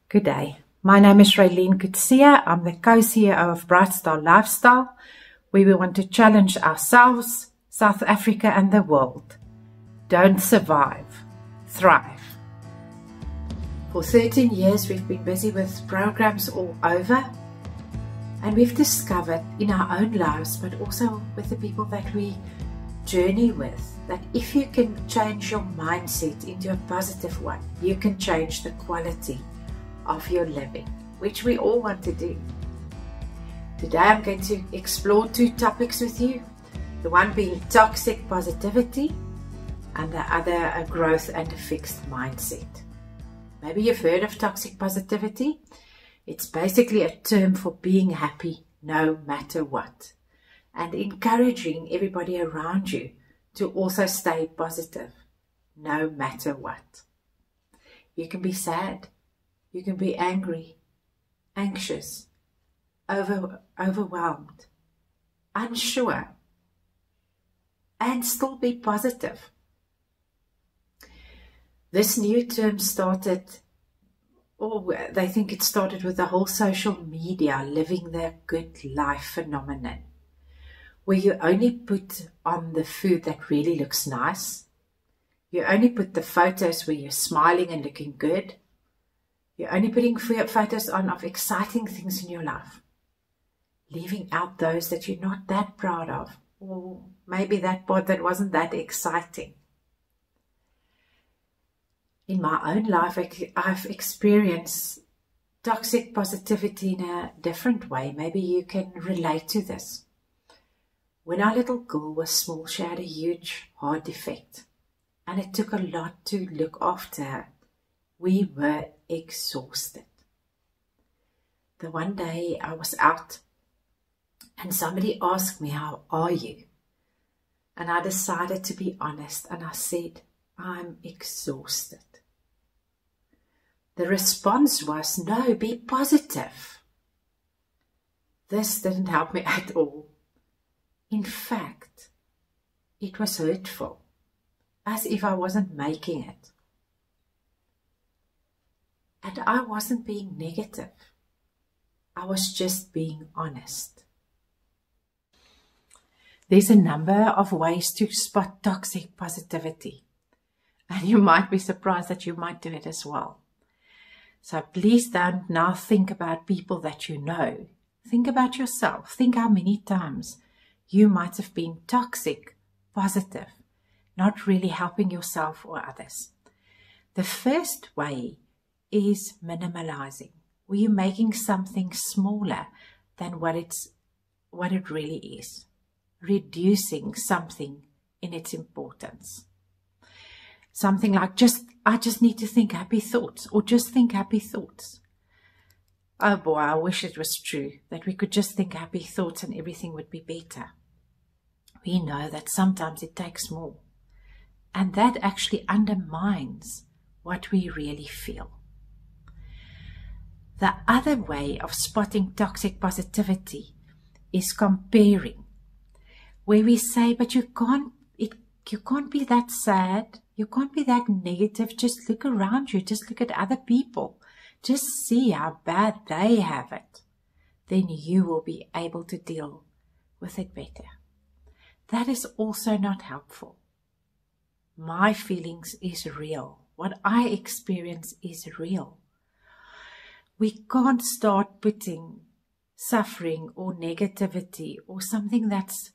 Good day. My name is Rayline Coetzee. I'm the co-CEO of Bright Star Lifestyle, where we want to challenge ourselves, South Africa and the world. Don't survive, thrive. For 13 years we've been busy with programs all over, and we've discovered in our own lives, but also with the people that we journey with, that if you can change your mindset into a positive one, you can change the quality of your living, which we all want to do. Today I'm going to explore two topics with you, the one being toxic positivity and the other a growth and a fixed mindset. Maybe you've heard of toxic positivity. It's basically a term for being happy no matter what and encouraging everybody around you to also stay positive no matter what. You can be sad. You can be angry, anxious, overwhelmed, unsure, and still be positive. This new term started, or they think it started with the whole social media living their good life phenomenon, where you only put on the food that really looks nice. You only put the photos where you're smiling and looking good. You're only putting photos on of exciting things in your life, leaving out those that you're not that proud of, or maybe that part that wasn't that exciting. In my own life, I've experienced toxic positivity in a different way. Maybe you can relate to this. When our little girl was small, she had a huge heart defect, and it took a lot to look after her. We were exhausted. The one day I was out and somebody asked me, "How are you?" And I decided to be honest, and I said, "I'm exhausted." The response was, "No, be positive." This didn't help me at all. In fact, it was hurtful, as if I wasn't making it. And I wasn't being negative. I was just being honest. There's a number of ways to spot toxic positivity. And you might be surprised that you might do it as well. So please don't now think about people that you know. Think about yourself. Think how many times you might have been toxic positive, not really helping yourself or others. The first way is minimalizing, where you're making something smaller than what it really is, reducing something in its importance. Something like I just need to think happy thoughts, or just think happy thoughts. Oh boy, I wish it was true that we could just think happy thoughts and everything would be better. We know that sometimes it takes more, and that actually undermines what we really feel. The other way of spotting toxic positivity is comparing, where we say, "But you can't be that sad, you can't be that negative, just look around you, just look at other people, just see how bad they have it. Then you will be able to deal with it better." That is also not helpful. My feelings is real. What I experience is real. We can't start putting suffering or negativity or something that's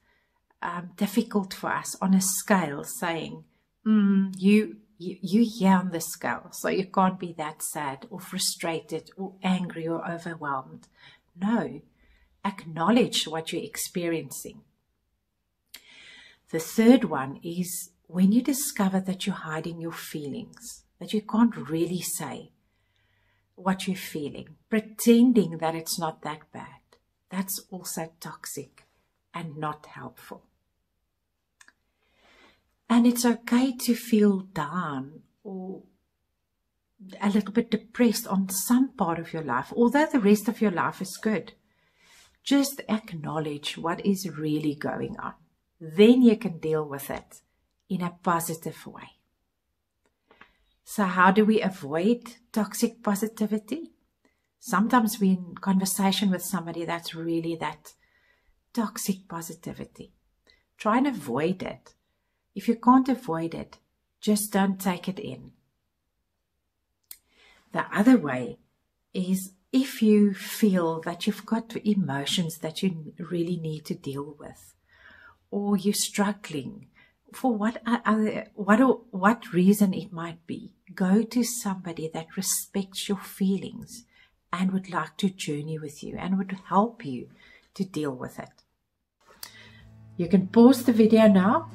difficult for us on a scale, saying, you here on the scale, so you can't be that sad or frustrated or angry or overwhelmed. No, acknowledge what you're experiencing. The third one is when you discover that you're hiding your feelings, that you can't really say what you're feeling, pretending that it's not that bad. That's also toxic and not helpful. And it's okay to feel down or a little bit depressed on some part of your life, although the rest of your life is good. Just acknowledge what is really going on. Then you can deal with it in a positive way. So how do we avoid toxic positivity? Sometimes we're in conversation with somebody that's really that toxic positivity. Try and avoid it. If you can't avoid it, just don't take it in. The other way is if you feel that you've got emotions that you really need to deal with, or you're struggling for what reason it might be, go to somebody that respects your feelings and would like to journey with you and would help you to deal with it. You can pause the video now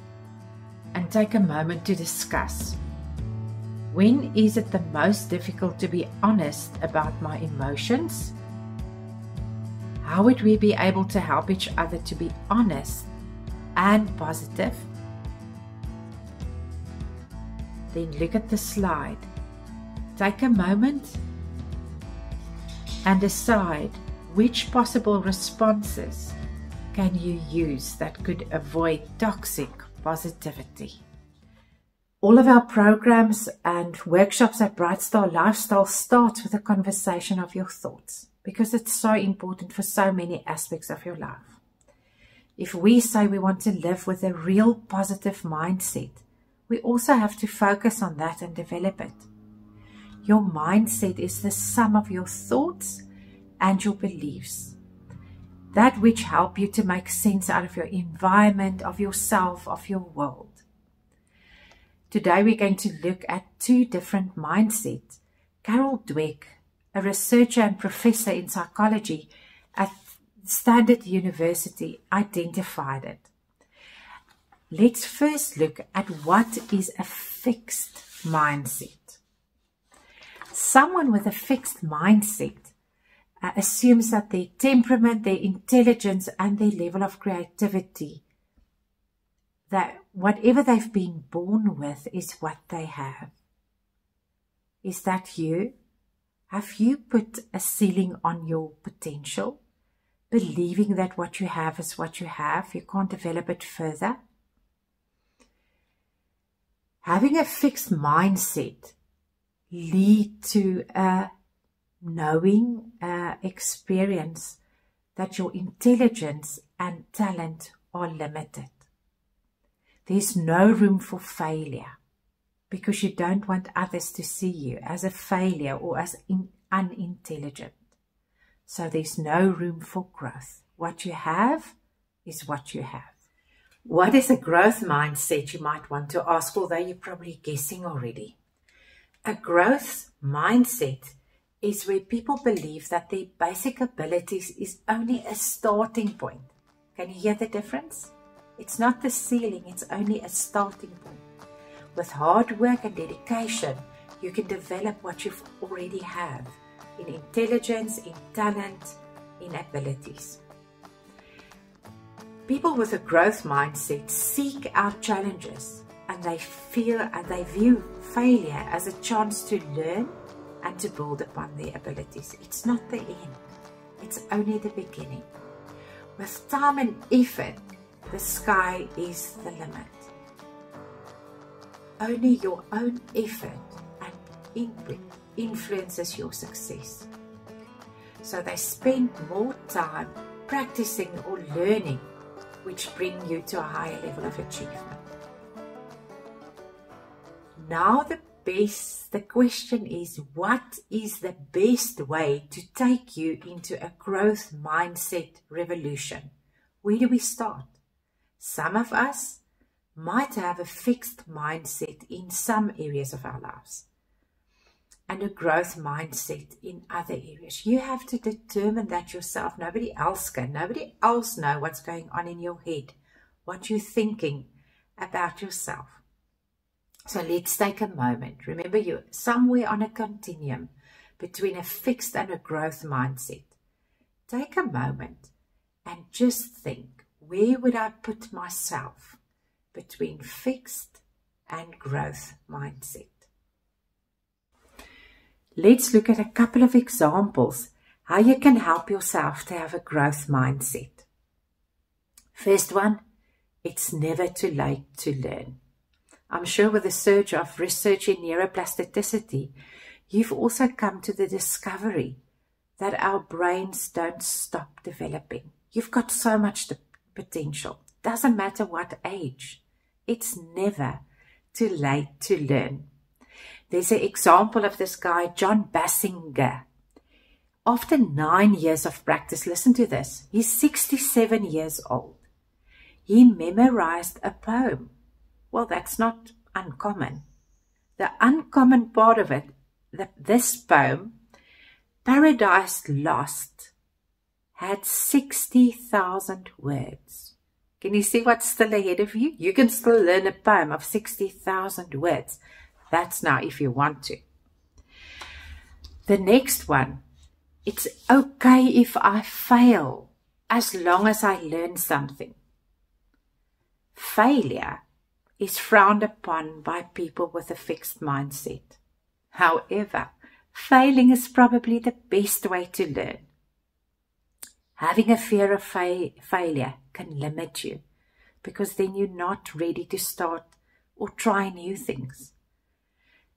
and take a moment to discuss. When is it the most difficult to be honest about my emotions? How would we be able to help each other to be honest and positive? Then look at the slide. Take a moment and decide which possible responses can you use that could avoid toxic positivity. All of our programs and workshops at Bright Star Lifestyle starts with a conversation of your thoughts, because it's so important for so many aspects of your life. If we say we want to live with a real positive mindset, we also have to focus on that and develop it. Your mindset is the sum of your thoughts and your beliefs. That which help you to make sense out of your environment, of yourself, of your world. Today we're going to look at two different mindsets. Carol Dweck, a researcher and professor in psychology at Standard University, identified it. Let's first look at what is a fixed mindset. Someone with a fixed mindset assumes that their temperament, their intelligence, and their level of creativity, that whatever they've been born with is what they have. Is that you? Have you put a ceiling on your potential, believing that what you have is what you have, you can't develop it further? Having a fixed mindset leads to a knowing experience that your intelligence and talent are limited. There's no room for failure because you don't want others to see you as a failure or as unintelligent. So there's no room for growth. What you have is what you have. What is a growth mindset, you might want to ask, although you're probably guessing already. A growth mindset is where people believe that their basic abilities is only a starting point. Can you hear the difference? It's not the ceiling, it's only a starting point. With hard work and dedication, you can develop what you already have in intelligence, in talent, in abilities. People with a growth mindset seek out challenges and they view failure as a chance to learn and to build upon their abilities. It's not the end, it's only the beginning. With time and effort, the sky is the limit. Only your own effort and input influences your success. So they spend more time practicing or learning, which bring you to a higher level of achievement. Now the question is, what is the best way to take you into a growth mindset revolution? Where do we start? Some of us might have a fixed mindset in some areas of our lives and a growth mindset in other areas. You have to determine that yourself. Nobody else can. Nobody else knows what's going on in your head, what you're thinking about yourself. So let's take a moment. Remember, you're somewhere on a continuum between a fixed and a growth mindset. Take a moment and just think, where would I put myself between fixed and growth mindset? Let's look at a couple of examples how you can help yourself to have a growth mindset. First one, it's never too late to learn. I'm sure with the surge of research in neuroplasticity, you've also come to the discovery that our brains don't stop developing. You've got so much potential. Doesn't matter what age. It's never too late to learn. There's an example of this guy, John Basinger. After 9 years of practice, listen to this, he's 67 years old. He memorized a poem. Well, that's not uncommon. The uncommon part of it, this poem, Paradise Lost, had 60,000 words. Can you see what's still ahead of you? You can still learn a poem of 60,000 words. That's now if you want to. The next one, it's okay if I fail as long as I learn something. Failure is frowned upon by people with a fixed mindset. However, failing is probably the best way to learn. Having a fear of failure can limit you because then you're not ready to start or try new things.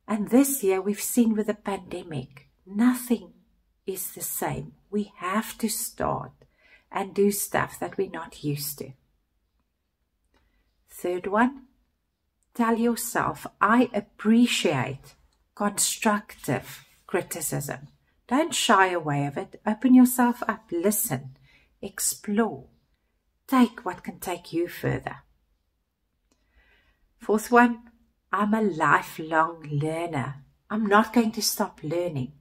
And this year we've seen with the pandemic, nothing is the same. We have to start and do stuff that we're not used to. Third one, tell yourself, I appreciate constructive criticism. Don't shy away of it. Open yourself up, listen, explore. Take what can take you further. Fourth one, I'm a lifelong learner. I'm not going to stop learning.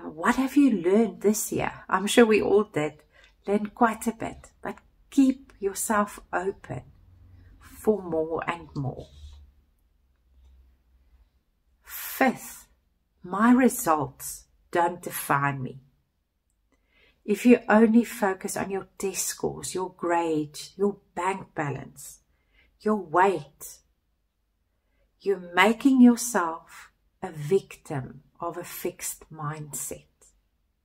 What have you learned this year? I'm sure we all did learn quite a bit, but keep yourself open for more and more. Fifth, my results don't define me. If you only focus on your test scores, your grades, your bank balance, your weight, you're making yourself a victim of a fixed mindset.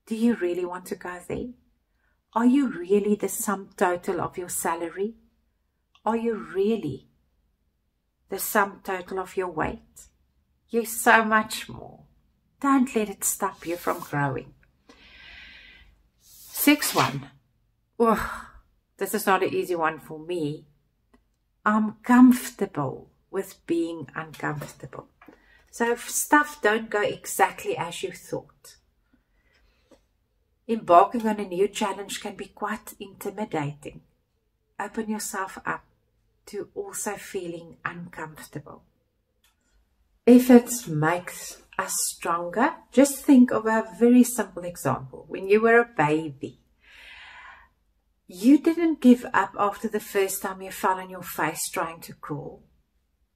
Do you really want to go there? Are you really the sum total of your salary? Are you really the sum total of your weight? You're so much more. Don't let it stop you from growing. Sixth one. This is not an easy one for me. I'm comfortable with being uncomfortable. So if stuff don't go exactly as you thought, embarking on a new challenge can be quite intimidating. Open yourself up to also feeling uncomfortable. Effort makes us stronger. Just think of a very simple example. When you were a baby, you didn't give up after the first time you fell on your face trying to crawl.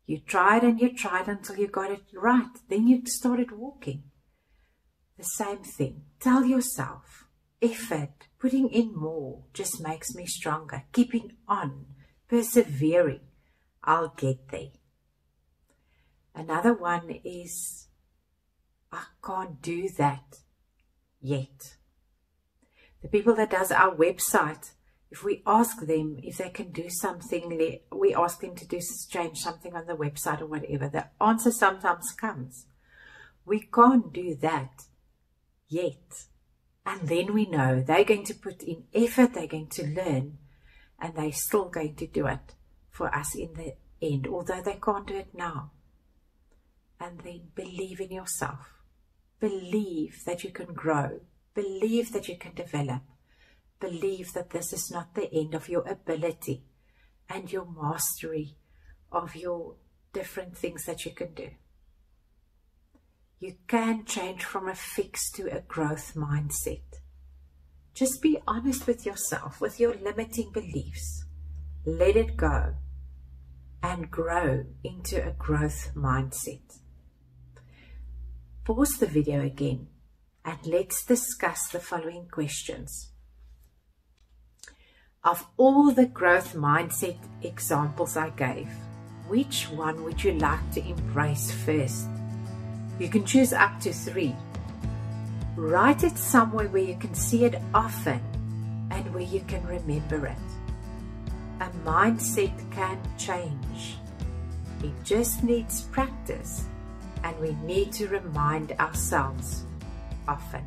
You tried and you tried until you got it right. Then you started walking. The same thing. Tell yourself, effort, putting in more just makes me stronger. Keeping on, persevering, I'll get there. Another one is, I can't do that yet. The people that does our website, if we ask them if they can do something, we ask them to change something on the website or whatever, the answer sometimes comes, we can't do that yet. And then we know they're going to put in effort, they're going to learn, and they're still going to do it for us in the end, although they can't do it now. And then believe in yourself. Believe that you can grow. Believe that you can develop. Believe that this is not the end of your ability and your mastery of your different things that you can do. You can change from a fixed to a growth mindset. Just be honest with yourself, with your limiting beliefs. Let it go and grow into a growth mindset. Pause the video again and let's discuss the following questions. Of all the growth mindset examples I gave, which one would you like to embrace first? You can choose up to 3. Write it somewhere where you can see it often and where you can remember it. A mindset can change. It just needs practice, and we need to remind ourselves often.